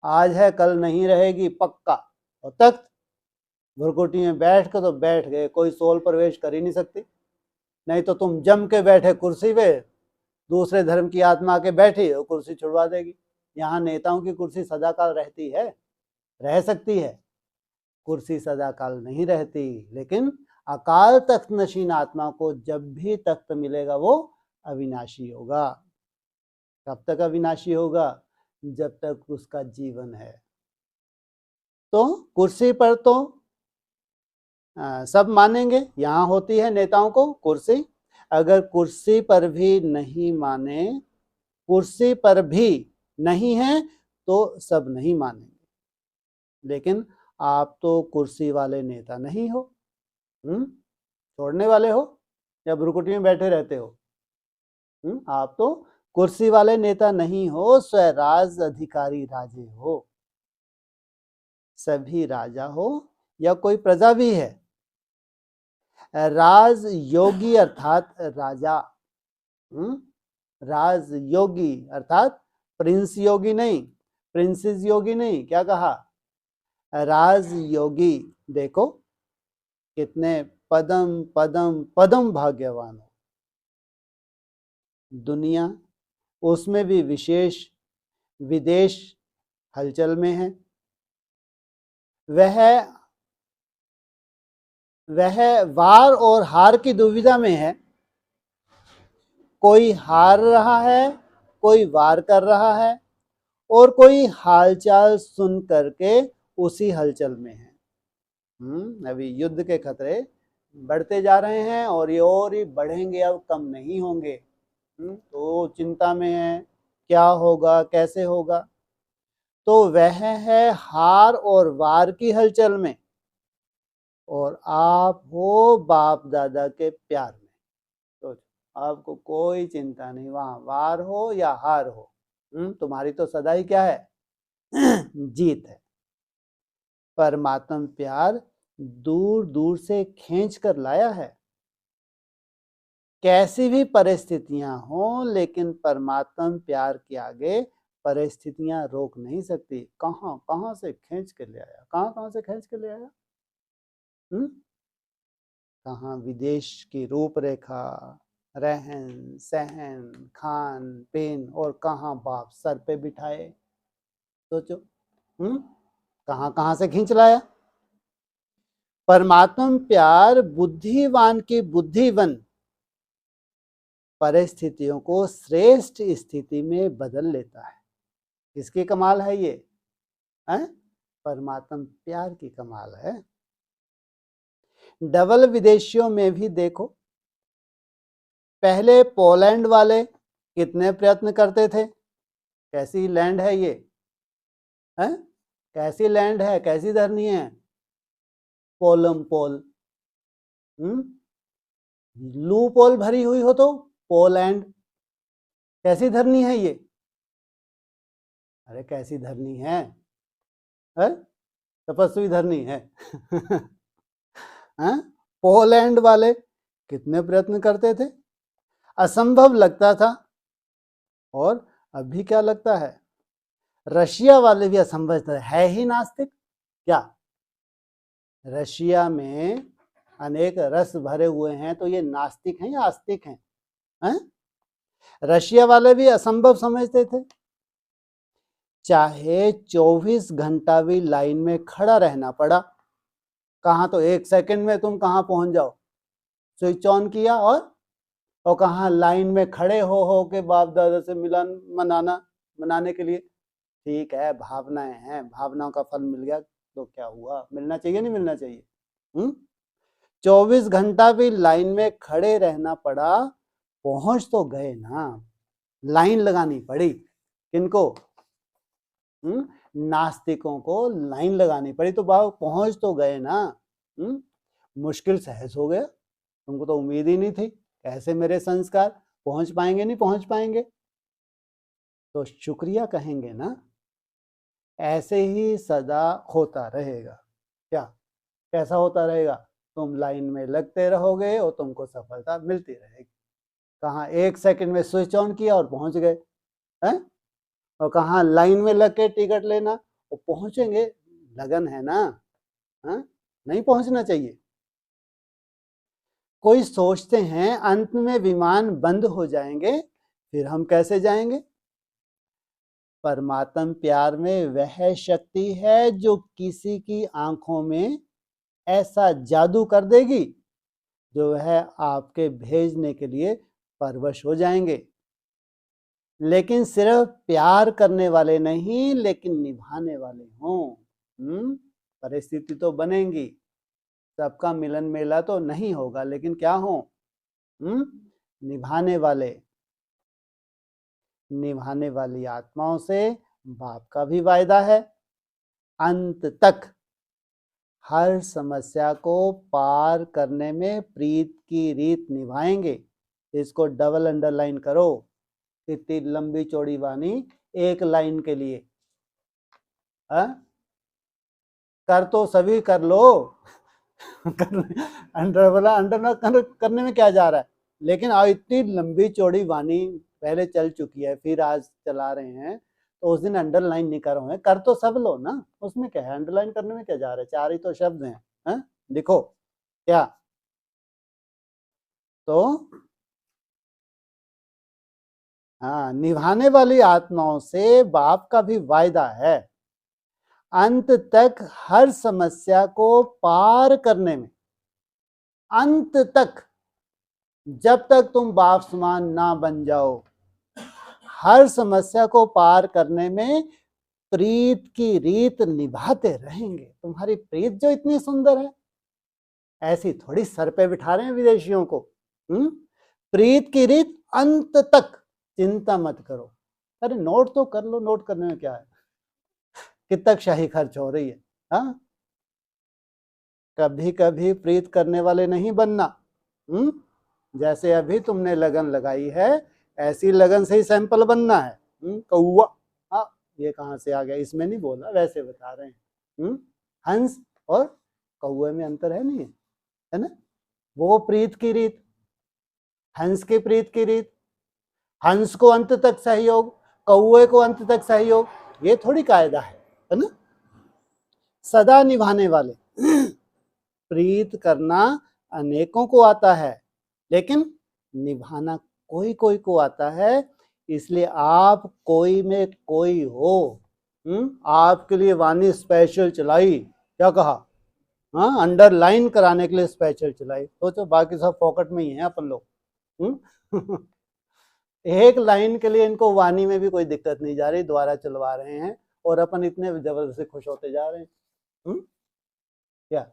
आज है कल नहीं रहेगी पक्का। और तख्त भुरकुटी में बैठ के तो बैठ गए, कोई सोल प्रवेश कर ही नहीं सकती। नहीं तो तुम जम के बैठे कुर्सी पे, दूसरे धर्म की आत्मा के बैठी और कुर्सी छुड़वा देगी। यहाँ नेताओं की कुर्सी सदाकाल रहती है? रह सकती है, कुर्सी सदाकाल नहीं रहती। लेकिन अकाल तख्त नशीन आत्मा को जब भी तख्त मिलेगा वो अविनाशी होगा। कब तक अविनाशी होगा? जब तक उसका जीवन है। तो कुर्सी पर तो सब मानेंगे, यहाँ होती है नेताओं को कुर्सी। अगर कुर्सी पर भी नहीं माने, कुर्सी पर भी नहीं है तो सब नहीं मानेंगे। लेकिन आप तो कुर्सी वाले नेता नहीं हो, छोड़ने वाले हो या भ्रुकुटी में बैठे रहते हो? आप तो कुर्सी वाले नेता नहीं हो, स्वराज अधिकारी राजे हो। सभी राजा हो या कोई प्रजा भी है, राज योगी अर्थात राजा। राज योगी अर्थात प्रिंस योगी नहीं, प्रिंसेस योगी नहीं, क्या कहा? राज योगी। देखो कितने पदम पदम पदम भाग्यवान हो। दुनिया उसमें भी विशेष विदेश हलचल में है। वह वार और हार की दुविधा में है। कोई हार रहा है, कोई वार कर रहा है, और कोई हालचाल सुन करके उसी हलचल में है। अभी युद्ध के खतरे बढ़ते जा रहे हैं और ये और ही बढ़ेंगे, अब कम नहीं होंगे। तो चिंता में है, क्या होगा कैसे होगा। तो वह है हार और वार की हलचल में, और आप हो बाप दादा के प्यार में। तो आपको कोई चिंता नहीं, वहां वार हो या हार हो, तुम्हारी तो सदा ही क्या है? जीत है। परमात्मा प्यार दूर दूर से खींच कर लाया है। कैसी भी परिस्थितियां हो, लेकिन परमात्मा प्यार के आगे परिस्थितियां रोक नहीं सकती। कहां कहां से खींच के ले आया, कहां से खींच के ले आया। कहां विदेश की रूपरेखा, रहन सहन, खान पीन, और कहां बाप सर पे बिठाए। सोचो, कहां कहां से खींच लाया। परमात्मा प्यार बुद्धिवान की बुद्धिवन परिस्थितियों को श्रेष्ठ स्थिति में बदल लेता है। किसकी कमाल है ये? परमात्मा प्यार की कमाल है। डबल विदेशियों में भी देखो, पहले पोलैंड वाले कितने प्रयत्न करते थे। कैसी लैंड है ये? कैसी लैंड है, कैसी धरनी है? पोलम पोल। लू पोल भरी हुई हो तो पोलैंड। कैसी धरनी है ये? अरे कैसी धरनी है? तपस्वी धरनी है। पोलैंड वाले कितने प्रयत्न करते थे, असंभव लगता था। और अभी क्या लगता है? रशिया वाले भी असंभव है ही नास्तिक क्या? रशिया में अनेक रस भरे हुए हैं, तो ये नास्तिक हैं या आस्तिक हैं? रशिया वाले भी असंभव समझते थे। चाहे 24 घंटा भी लाइन में खड़ा रहना पड़ा, कहां तो 1 सेकंड में तुम कहां पहुंच जाओ, स्विच ऑन किया और कहां लाइन में खड़े हो के बाप दादा से मिलन मनाने के लिए। ठीक है, भावनाएं हैं, भावनाओं का फल मिल गया तो क्या हुआ, मिलना चाहिए नहीं मिलना चाहिए। 24 घंटा भी लाइन में खड़े रहना पड़ा, पहुंच तो गए ना। लाइन लगानी पड़ी किनको? नास्तिकों को लाइन लगानी पड़ी, तो बाबा पहुंच तो गए ना। मुश्किल सहज हो गया, तुमको तो उम्मीद ही नहीं थी। कैसे मेरे संस्कार पहुंच पाएंगे, नहीं पहुंच पाएंगे, तो शुक्रिया कहेंगे ना। ऐसे ही सदा होता रहेगा। क्या कैसा होता रहेगा? तुम लाइन में लगते रहोगे और तुमको सफलता मिलती रहेगी। कहाँ 1 सेकंड में स्विच ऑन किया और पहुंच गए हैं, और कहाँ लाइन में लग के टिकट लेना और पहुंचेंगे, लगन है ना, है? नहीं पहुंचना चाहिए। कोई सोचते हैं अंत में विमान बंद हो जाएंगे, फिर हम कैसे जाएंगे? परमात्म प्यार में वह शक्ति है जो किसी की आंखों में ऐसा जादू कर देगी जो वह आपके भेजने के लिए परवश हो जाएंगे। लेकिन सिर्फ प्यार करने वाले नहीं, लेकिन निभाने वाले हों। परिस्थिति तो बनेगी, सबका मिलन मेला तो नहीं होगा, लेकिन क्या हो? निभाने वाली आत्माओं से बाप का भी वायदा है। अंत तक हर समस्या को पार करने में प्रीत की रीत निभाएंगे। इसको डबल अंडरलाइन करो। इतनी लंबी चौड़ी वाणी एक लाइन के लिए, कर तो सभी कर लो अंडर करने में क्या जा रहा है, लेकिन इतनी लंबी चौड़ी वाणी पहले चल चुकी है, फिर आज चला रहे हैं, तो उस दिन अंडरलाइन नहीं कर रहे हैं, कर तो सब लो ना, उसमें क्या है, अंडरलाइन करने में क्या जा रहा है, 4 ही तो शब्द हैं, देखो क्या, तो हाँ, निभाने वाली आत्माओं से बाप का भी वायदा है। अंत तक हर समस्या को पार करने में, अंत तक, जब तक तुम बाप समान ना बन जाओ, हर समस्या को पार करने में प्रीत की रीत निभाते रहेंगे। तुम्हारी प्रीत जो इतनी सुंदर है, ऐसी थोड़ी सर पे बिठा रहे हैं विदेशियों को। प्रीत की रीत अंत तक, चिंता मत करो। अरे नोट तो कर लो, नोट करने में क्या है, कितना शाही खर्च हो रही है। हाँ, कभी कभी प्रीत करने वाले नहीं बनना। जैसे अभी तुमने लगन लगाई है, ऐसी लगन से ही सैंपल बनना है। कौआ, हाँ ये कहाँ से आ गया, इसमें नहीं बोला, वैसे बता रहे हैं। हंस और कौए में अंतर है, नहीं है ना? वो प्रीत की रीत, हंस की प्रीत की रीत, हंस को अंत तक सहयोग, कौए को अंत तक सहयोग, ये थोड़ी कायदा है ना? सदा निभाने वाले। प्रीत करना अनेकों को आता है, लेकिन निभाना कोई कोई को आता है। इसलिए आप कोई में कोई हो। आपके लिए वाणी स्पेशल चलाई, क्या कहा? हाँ, अंडरलाइन कराने के लिए स्पेशल चलाई। तो बाकी सब पॉकेट में ही है अपन लोग। एक लाइन के लिए इनको वाणी में भी कोई दिक्कत नहीं जा रही, द्वारा चलवा रहे हैं, और अपन इतने जबरदस्ती खुश होते जा रहे हैं। क्या?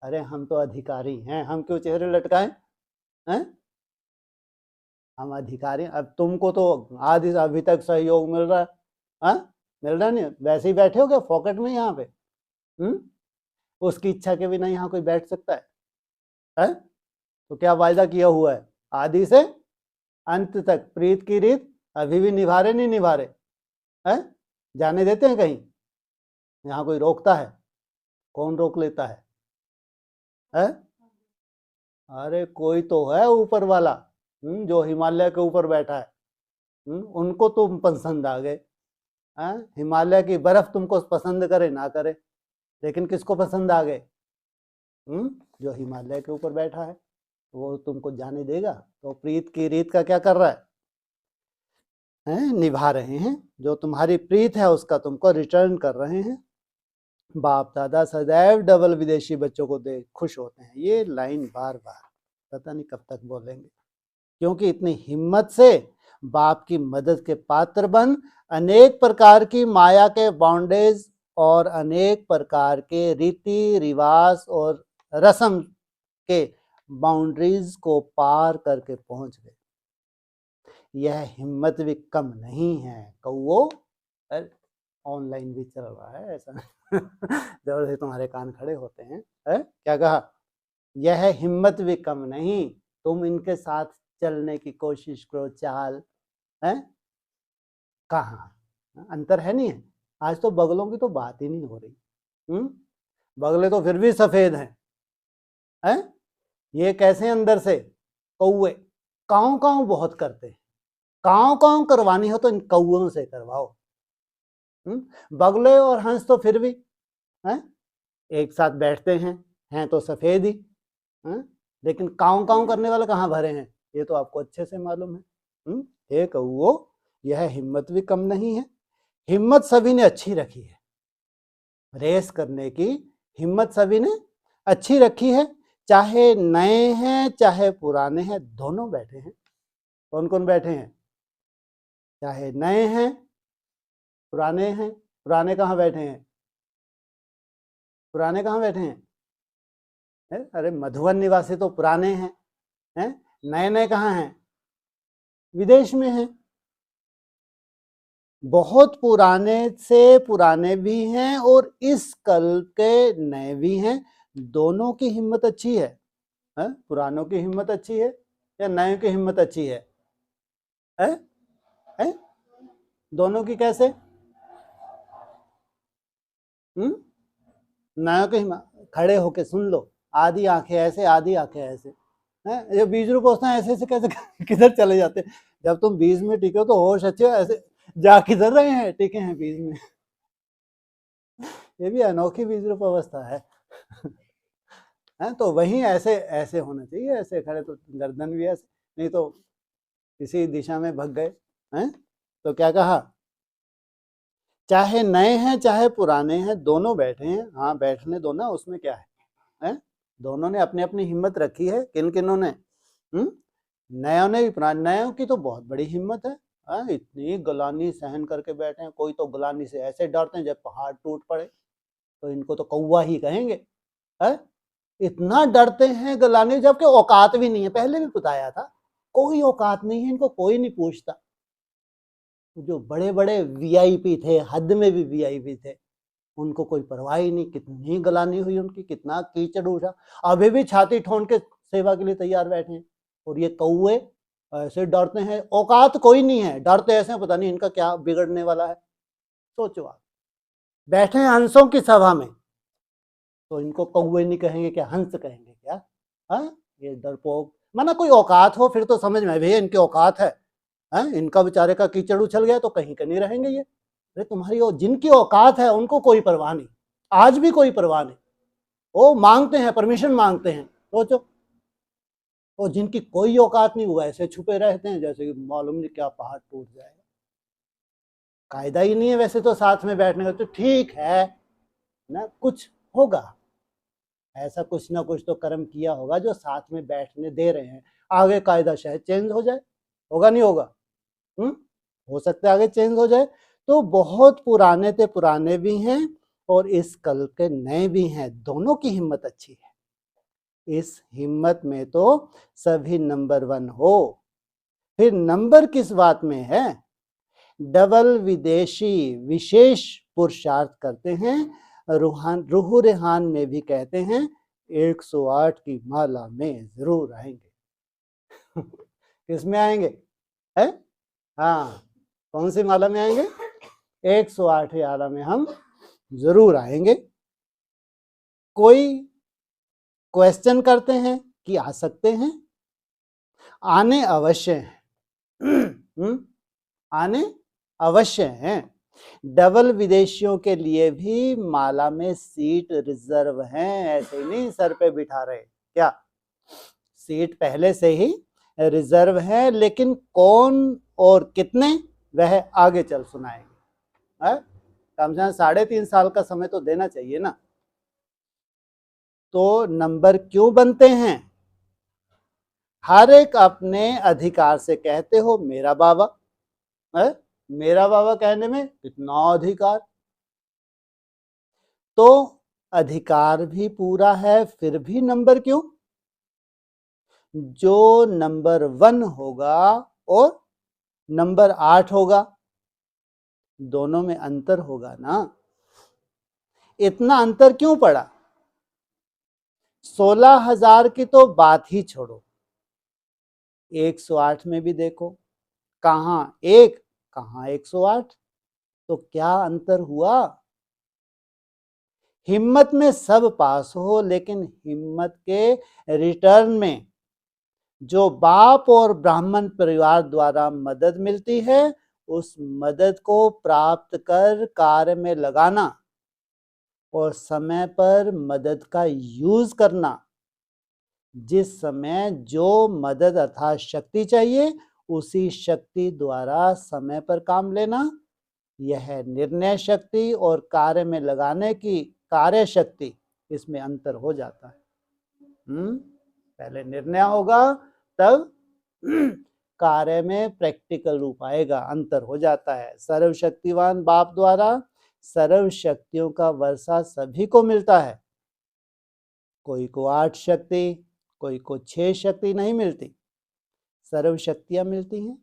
अरे हम तो अधिकारी हैं, हम क्यों चेहरे लटकाएं? हैं? हम अधिकारी। अब तुमको तो आदि अभी तक सहयोग मिल रहा है, मिल रहा नहीं, वैसे ही बैठे हो क्या पॉकेट में यहाँ पे? उसकी इच्छा के बिना यहाँ कोई बैठ सकता है? तो क्या वायदा किया हुआ है? आदि से अंत तक प्रीत की रीत अभी भी निभा रहे, नहीं निभा रहे? जाने देते हैं कहीं? यहाँ कोई रोकता है? कौन रोक लेता है? अरे कोई तो है ऊपर वाला, जो हिमालय के ऊपर बैठा है। उनको तुम पसंद आ गए। हिमालय की बर्फ तुमको पसंद करे ना करे, लेकिन किसको पसंद आ गए? जो हिमालय के ऊपर बैठा है, वो तुमको जाने देगा? तो प्रीत की रीत का क्या कर रहा है? निभा रहे हैं। जो तुम्हारी प्रीत है उसका तुमको रिटर्न कर रहे हैं। बाप दादा सदैव डबल विदेशी बच्चों को देख खुश होते हैं। ये लाइन बार बार पता नहीं कब तक बोलेंगे, क्योंकि इतनी हिम्मत से बाप की मदद के पात्र बन अनेक प्रकार की माया के बाउंडेज और अनेक प्रकार के रीति रिवाज और रस्म के बाउंड्रीज को पार करके पहुंच गए। यह हिम्मत भी कम नहीं है। कौओ, ऑनलाइन भी चल रहा है ऐसा जब से तुम्हारे कान खड़े होते हैं, क्या कहा? यह हिम्मत भी कम नहीं, तुम इनके साथ चलने की कोशिश करो, चाल है कहाँ अंतर है? नहीं है। आज तो बगलों की तो बात ही नहीं हो रही। बगले तो फिर भी सफेद हैं, हैं? ये कैसे अंदर से कौवे काऊ काऊ बहुत करते हैं, काऊ काऊ करवानी हो तो इन कौओं से करवाओ। बगुले और हंस तो फिर भी हैं एक साथ बैठते हैं तो सफेद ही हैं? लेकिन काऊ काऊ करने वाले कहाँ भरे हैं, ये तो आपको अच्छे से मालूम है। हे कौओ, यह हिम्मत भी कम नहीं है। हिम्मत सभी ने अच्छी रखी है, रेस करने की हिम्मत सभी ने अच्छी रखी है, चाहे नए हैं चाहे पुराने हैं, दोनों बैठे हैं। कौन कौन बैठे हैं? चाहे नए हैं हैं, पुराने कहाँ बैठे हैं? पुराने कहाँ बैठे हैं? अरे मधुबन निवासी तो पुराने हैं, नए नए कहाँ हैं? विदेश में हैं। बहुत पुराने से पुराने भी हैं और इस कल के नए भी हैं। दोनों की हिम्मत अच्छी है, पुरानों की हिम्मत अच्छी है या नए की हिम्मत अच्छी है? दोनों की कैसे? नयों की हिम्मत, खड़े होके सुन लो, आधी आंखें ऐसे आधी आंखें ऐसे, हैं? ये बीज रूप ऐसे ऐसे कैसे किधर चले जाते हैं? जब तुम बीज में टिके हो तो होश अच्छे ऐसे जा किधर रहे हैं, टिके हैं बीज में। ये भी अनोखी बीज रूप अवस्था है। तो वहीं ऐसे ऐसे होना चाहिए, ऐसे खड़े तो गर्दन भी ऐसे, नहीं तो किसी दिशा में भग गए हैं। तो क्या कहा? चाहे नए हैं चाहे पुराने हैं, दोनों बैठे हैं। हाँ, बैठने दो ना, उसमें क्या है? दोनों ने अपनी अपनी हिम्मत रखी है। किन किनों ने? नयों ने भी, पुराने नयों की तो बहुत बड़ी हिम्मत है। इतनी गलानी सहन करके बैठे हैं। कोई तो गलानी से ऐसे डरते हैं जब पहाड़ टूट पड़े, तो इनको तो कौवा ही कहेंगे। इतना डरते हैं गलानी, जबकि औकात भी नहीं है। पहले भी बताया था, कोई औकात नहीं है इनको, कोई नहीं पूछता। जो बड़े बड़े वीआईपी थे, हद में भी वीआईपी थे, उनको कोई परवाह ही नहीं। कितनी गलानी हुई उनकी, कितना कीचड़ उठा, अभी भी छाती ठोंक के सेवा के लिए तैयार बैठे हैं। और ये कौवे ऐसे डरते हैं, औकात कोई नहीं है, डरते ऐसे पता नहीं इनका क्या बिगड़ने वाला है। सोचो आप, बैठे हैं हंसों की सभा में, तो इनको कौवे नहीं कहेंगे क्या, हंस कहेंगे क्या? ये डरपोक, माना कोई औकात हो फिर तो समझ में भैया इनकी औकात है। इनका बेचारे का कीचड़ उछल गया तो कहीं का नहीं रहेंगे ये। अरे तुम्हारी जिनकी औकात है उनको कोई परवाह नहीं, आज भी कोई परवाह नहीं। वो मांगते हैं, परमिशन मांगते हैं। सोचो, और जिनकी कोई औकात नहीं, वो ऐसे छुपे रहते हैं जैसे मालूम नहीं क्या पहाड़ टूट जाएगा। कायदा ही नहीं है वैसे तो साथ में बैठने का। तो ठीक है ना, कुछ होगा ऐसा, कुछ ना कुछ तो कर्म किया होगा जो साथ में बैठने दे रहे हैं। आगे कायदा शायद चेंज हो जाए, होगा नहीं होगा? हो सकता है आगे चेंज हो जाए। तो बहुत पुराने थे, पुराने भी हैं और इस कल के नए भी हैं। दोनों की हिम्मत अच्छी है। इस हिम्मत में तो सभी नंबर 1 हो। फिर नंबर किस बात में है? डबल विदेशी विशेष पुरुषार्थ करते हैं। रूह रेहान में भी कहते हैं 108 की माला में जरूर आएंगे। किसमें आएंगे? है? हाँ, कौन सी माला में आएंगे? 108 माला में हम जरूर आएंगे। कोई क्वेश्चन करते हैं कि आ सकते हैं? आने अवश्य हैं। आने अवश्य हैं। डबल विदेशियों के लिए भी माला में सीट रिजर्व हैं, ऐसे ही नहीं सर पे बिठा रहे। क्या सीट पहले से ही रिजर्व है, लेकिन कौन और कितने वह आगे चल सुनाएंगे। कम से कम 3.5 साल का समय तो देना चाहिए ना। तो नंबर क्यों बनते हैं? हर एक अपने अधिकार से कहते हो मेरा बाबा, मेरा बाबा कहने में कितना अधिकार। तो अधिकार भी पूरा है, फिर भी नंबर क्यों? जो नंबर 1 होगा और नंबर 8 होगा, दोनों में अंतर होगा ना। इतना अंतर क्यों पड़ा? 16,000 की तो बात ही छोड़ो, 108 में भी देखो, कहां 1 कहां 108, तो क्या अंतर हुआ? हिम्मत में सब पास हो, लेकिन हिम्मत के रिटर्न में जो बाप और ब्राह्मण परिवार द्वारा मदद मिलती है, उस मदद को प्राप्त कर कार्य में लगाना और समय पर मदद का यूज करना। जिस समय जो मदद अर्थात शक्ति चाहिए, उसी शक्ति द्वारा समय पर काम लेना, यह निर्णय शक्ति और कार्य में लगाने की कार्य शक्ति, इसमें अंतर हो जाता है। पहले निर्णय होगा, तब कार्य में प्रैक्टिकल रूप आएगा, अंतर हो जाता है। सर्वशक्तिवान बाप द्वारा सर्व शक्तियों का वर्षा सभी को मिलता है। कोई को 8 शक्ति, कोई को 6 शक्ति नहीं मिलती, सर्व शक्तियां मिलती हैं।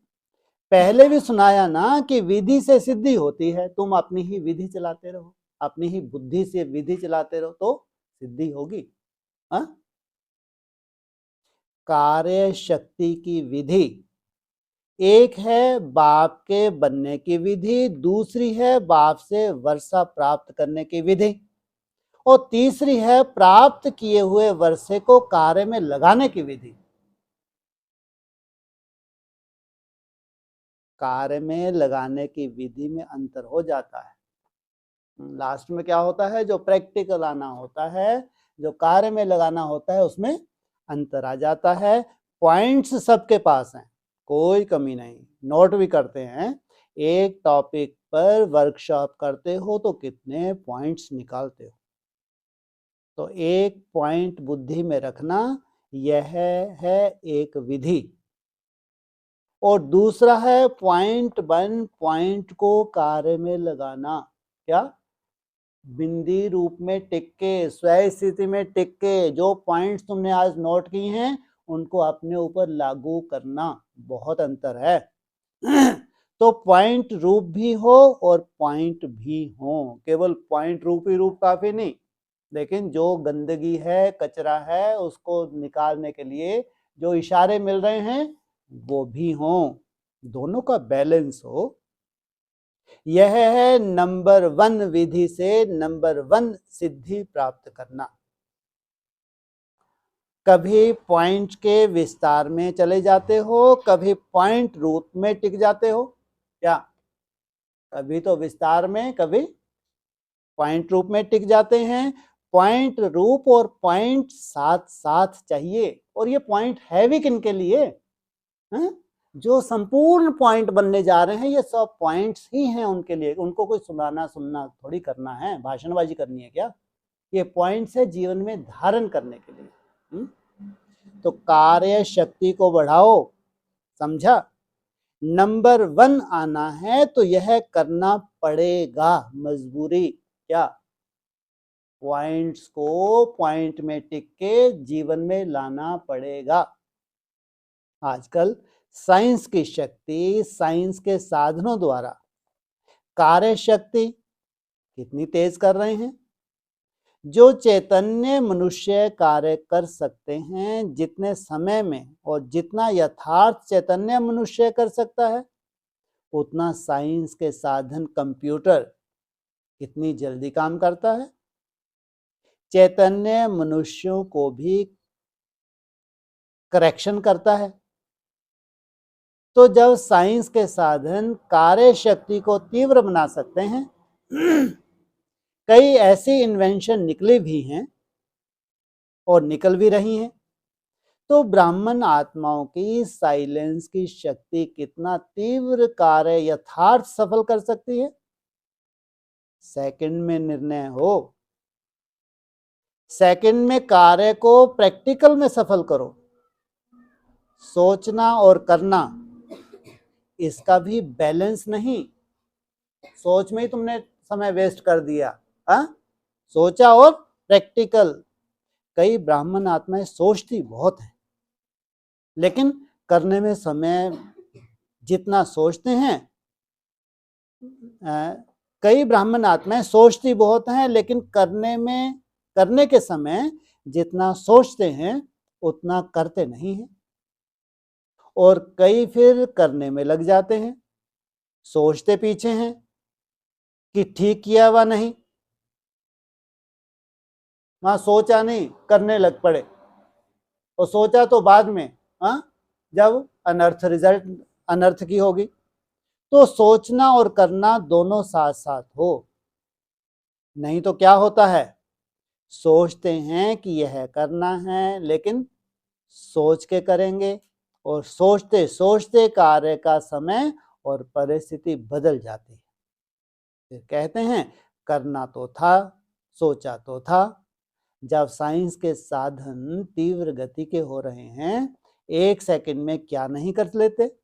पहले भी सुनाया ना कि विधि से सिद्धि होती है। तुम अपनी ही विधि चलाते रहो, अपनी ही बुद्धि से विधि चलाते रहो तो सिद्धि होगी। कार्य शक्ति की विधि एक है बाप के बनने की विधि, दूसरी है बाप से वर्षा प्राप्त करने की विधि, और तीसरी है प्राप्त किए हुए वर्षे को कार्य में लगाने की विधि। कार्य में लगाने की विधि में अंतर हो जाता है। लास्ट में क्या होता है, जो प्रैक्टिकल आना होता है, जो कार्य में लगाना होता है, उसमें अंतर आ जाता है। पॉइंट्स सबके पास हैं, कोई कमी नहीं, नोट भी करते हैं। एक टॉपिक पर वर्कशॉप करते हो तो कितने पॉइंट्स निकालते हो, तो एक पॉइंट बुद्धि में रखना, यह है एक विधि। और दूसरा है पॉइंट 1 पॉइंट को कार्य में लगाना। क्या? बिंदी रूप में टिक के, स्वयं स्थिति में टिक के जो पॉइंट्स तुमने आज नोट किए हैं, उनको अपने ऊपर लागू करना, बहुत अंतर है। तो पॉइंट रूप भी हो और पॉइंट भी हो, केवल पॉइंट रूप ही रूप काफी नहीं, लेकिन जो गंदगी है, कचरा है, उसको निकालने के लिए जो इशारे मिल रहे हैं वो भी हों, दोनों का बैलेंस हो। यह है नंबर 1 विधि से नंबर 1 सिद्धि प्राप्त करना। कभी पॉइंट के विस्तार में चले जाते हो, कभी पॉइंट रूप में टिक जाते हो। क्या? कभी तो विस्तार में, कभी पॉइंट रूप में टिक जाते हैं। पॉइंट रूप और पॉइंट साथ साथ चाहिए। और ये पॉइंट है भी किन के लिए? जो संपूर्ण पॉइंट बनने जा रहे हैं, ये सब पॉइंट्स ही हैं उनके लिए। उनको कोई सुनाना सुनना थोड़ी करना है, भाषणबाजी करनी है क्या? ये पॉइंट्स है जीवन में धारण करने के लिए। तो कार्य शक्ति को बढ़ाओ, समझा? नंबर 1 आना है तो यह करना पड़ेगा, मजबूरी। क्या? पॉइंट्स को पॉइंट में टिक के जीवन में लाना पड़ेगा। आजकल साइंस की शक्ति, साइंस के साधनों द्वारा कार्य शक्ति कितनी तेज कर रहे हैं। जो चैतन्य मनुष्य कार्य कर सकते हैं जितने समय में, और जितना यथार्थ चैतन्य मनुष्य कर सकता है, उतना साइंस के साधन कंप्यूटर कितनी जल्दी काम करता है। चैतन्य मनुष्यों को भी करेक्शन करता है। तो जब साइंस के साधन कार्य शक्ति को तीव्र बना सकते हैं, कई ऐसी इन्वेंशन निकली भी हैं और निकल भी रही हैं, तो ब्राह्मण आत्माओं की साइलेंस की शक्ति कितना तीव्र कार्य यथार्थ सफल कर सकती है। सेकंड में निर्णय हो, सेकंड में कार्य को प्रैक्टिकल में सफल करो। सोचना और करना, इसका भी बैलेंस नहीं। सोच में ही तुमने समय वेस्ट कर दिया। सोचा और प्रैक्टिकल। कई ब्राह्मण आत्माएं सोचती बहुत है, लेकिन करने में समय जितना सोचते हैं, कई ब्राह्मण आत्माएं सोचती बहुत हैं, लेकिन करने के समय जितना सोचते हैं उतना करते नहीं हैं। और कई फिर करने में लग जाते हैं, सोचते पीछे हैं कि ठीक किया व नहीं। वहां सोचा नहीं, करने लग पड़े, और सोचा तो बाद में, हाँ, जब अनर्थ की होगी। तो सोचना और करना दोनों साथ साथ हो, नहीं तो क्या होता है, सोचते हैं कि यह करना है, लेकिन सोच के करेंगे, और सोचते सोचते कार्य का समय और परिस्थिति बदल जाती है। फिर कहते हैं करना तो था, सोचा तो था। जब साइंस के साधन तीव्र गति के हो रहे हैं, 1 सेकंड में क्या नहीं कर लेते।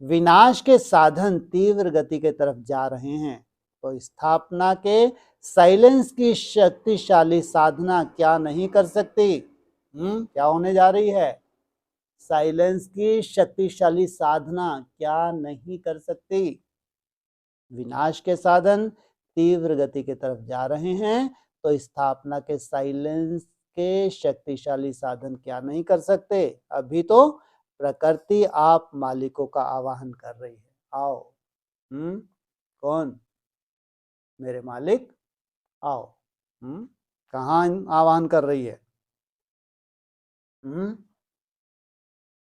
विनाश के साधन तीव्र गति के तरफ जा रहे हैं, तो स्थापना के साइलेंस की शक्तिशाली साधना क्या नहीं कर सकती। क्या होने जा रही है, साइलेंस की शक्तिशाली साधना क्या नहीं कर सकती। विनाश के साधन तीव्र गति की तरफ जा रहे हैं, तो स्थापना के साइलेंस के शक्तिशाली साधन क्या नहीं कर सकते। अभी तो प्रकृति आप मालिकों का आवाहन कर रही है, आओ। कौन, मेरे मालिक आओ। कहाँ आवाहन कर रही है।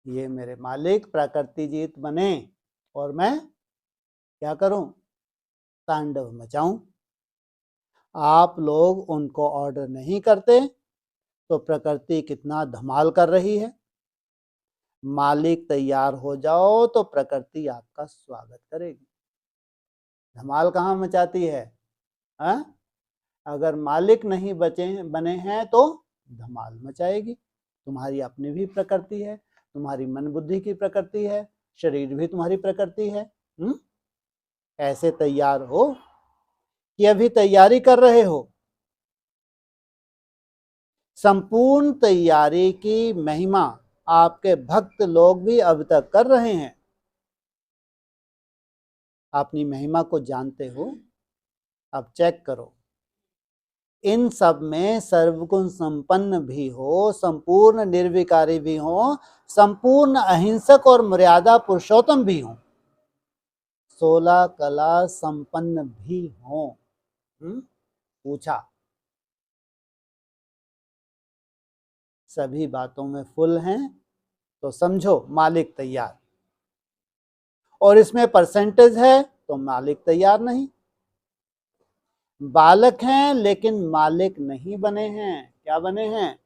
ये मेरे मालिक प्रकृति जीत बने, और मैं क्या करूं, तांडव मचाऊं। आप लोग उनको ऑर्डर नहीं करते, तो प्रकृति कितना धमाल कर रही है। मालिक तैयार हो जाओ तो प्रकृति आपका स्वागत करेगी। धमाल कहाँ मचाती है, हाँ? अगर मालिक नहीं बने हैं तो धमाल मचाएगी। तुम्हारी अपनी भी प्रकृति है, तुम्हारी मन बुद्धि की प्रकृति है, शरीर भी तुम्हारी प्रकृति है। ऐसे तैयार हो कि अभी तैयारी कर रहे हो। संपूर्ण तैयारी की महिमा आपके भक्त लोग भी अब तक कर रहे हैं। अपनी महिमा को जानते हो, अब चेक करो। इन सब में सर्वगुण संपन्न भी हो, संपूर्ण निर्विकारी भी हो, संपूर्ण अहिंसक और मर्यादा पुरुषोत्तम भी हो, 16 कला संपन्न भी हो। पूछा, सभी बातों में फुल हैं, तो समझो मालिक तैयार। और इसमें परसेंटेज है तो मालिक तैयार नहीं। बालक हैं लेकिन मालिक नहीं बने हैं। क्या बने हैं,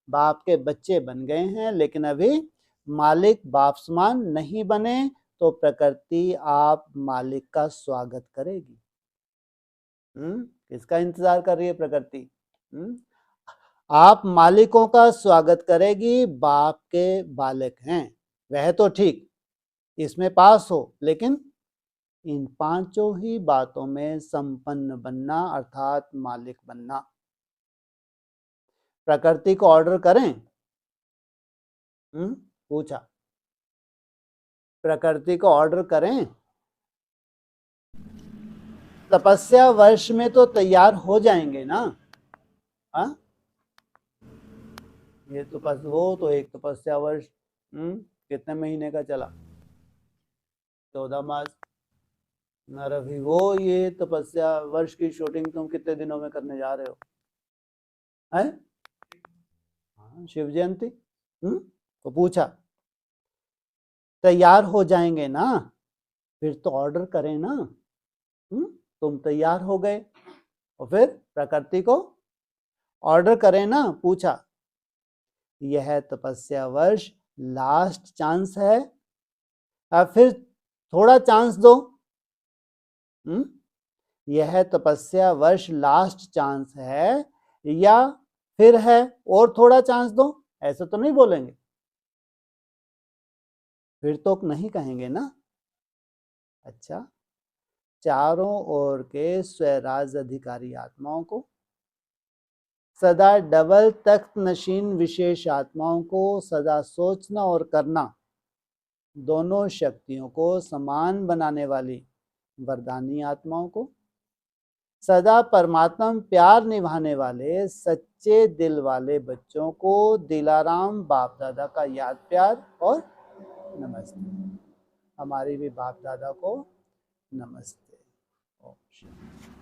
बाप के बच्चे बन गए हैं, लेकिन अभी मालिक बाप समान नहीं बने। तो प्रकृति आप मालिक का स्वागत करेगी। किसका इंतजार कर रही है प्रकृति, आप मालिकों का स्वागत करेगी। बाप के बालक हैं, वह तो ठीक, इसमें पास हो, लेकिन इन 5 ही बातों में संपन्न बनना, अर्थात मालिक बनना। प्रकृति को ऑर्डर करें, पूछा, प्रकृति को ऑर्डर करें। तपस्या वर्ष में तो तैयार हो जाएंगे ना। हाँ, ये तो बस वो तो एक तपस्या वर्ष कितने महीने का चला, 14 मास। न रवि, वो ये तपस्या वर्ष की शूटिंग तुम कितने दिनों में करने जा रहे हो, है? हाँ, शिव जयंती। तो पूछा, तैयार हो जाएंगे ना, फिर तो ऑर्डर करें ना। तुम तैयार हो गए, और फिर प्रकृति को ऑर्डर करें ना। पूछा, यह तपस्या वर्ष लास्ट चांस है, अब फिर थोड़ा चांस दो। यह तपस्या वर्ष लास्ट चांस है, या फिर है और थोड़ा चांस दो, ऐसा तो नहीं बोलेंगे, फिर तो नहीं कहेंगे ना। अच्छा, चारों ओर के स्वराज अधिकारी आत्माओं को, सदा डबल तख्त नशीन विशेष आत्माओं को, सदा सोचना और करना दोनों शक्तियों को समान बनाने वाली वरदानी आत्माओं को, सदा परमात्मा प्यार निभाने वाले सच्चे दिल वाले बच्चों को दिलाराम बाप दादा का याद प्यार और नमस्ते। हमारी भी बाप दादा को नमस्ते। ओम शांति।